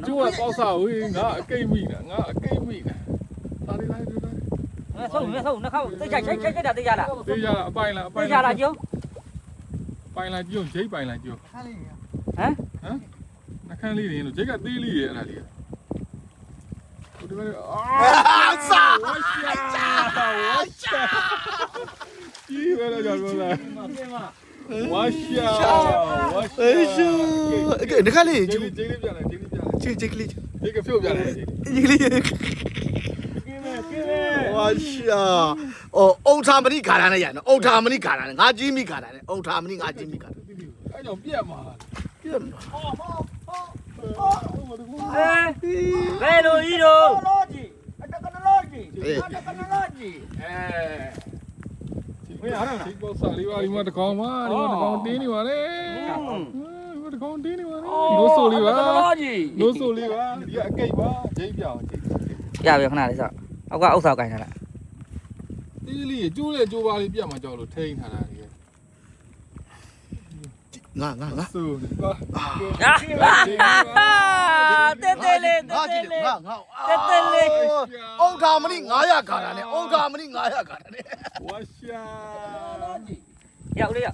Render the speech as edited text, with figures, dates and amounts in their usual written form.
ကျွတ်ပေါက်စားဝေးငါအကိတ်မိတာငါအကိတ်မိတာလာလေလာလေ ဆုံးနှခေါက်တိတ်ချိုက်တာတိတ်ရလား တေးရအပိုင်လားအပို တိ င် တ်ရလားကျုံ ပိုင်လားကျုံဂျိတ်ပိုင်လားကျုံ ဟမ် နှခမ်းလေးတွေလို့ဂျိတ်ကသေးလေးရဲ့အဲ့ဒါလေးဟိုဒီမဲ့အာစာဝါရှာကြီးပဲတော့ကြောက်လို့လားဝါရှာဝါရှာ ရှူနခလေး ဂျိတ်လေးပြန်လိုက်ဂျိတ်လေးပြန်လိုက် ချစ်ကလေး ဂျိတ်ကဖြုတ်ပြန်လိုက် ကလေးဝါရှာအုံထာမဏိခါရနဲ့ရနော်အုံထာမဏိခါရနဲ့ငါကြီးမိခါရနဲ့အုံထာမဏိငါကြီးမိခါရ အဲ့ကြောင့်ပြက်မှာ ပြတ်မှာ ဘယ်လိုဤတော့ ဝေးအားတော့ပေါက်စားလေးပါဒီမှာတကောင်ပါဒီမှာတကောင်တင်းနေပါလေဒီမှာတကောင်တင်းနေပါလေနိုးဆိုလေးပါနိုးဆိုလေးပါဒီကအကိတ်ပါဂျိတ်ပြောင်းဂျိတ် ရပြီခဏလေးစောက်အောက်ကဥစ္စာကိုင်ထားတာ တီးလေးကျိုးလေကျိုးပါလေးပြတ်မှာကြောက်လို့ထိန်းထားတာလေ ငါ ဆိုပါ တဲလေး ငါကြည့်လေငါ တဲလေး အုံထာမဏိ900ခါရနဲ့အုံထာမဏိ900ခါရနဲ့ ဝါရှာ ရောက်လေးရ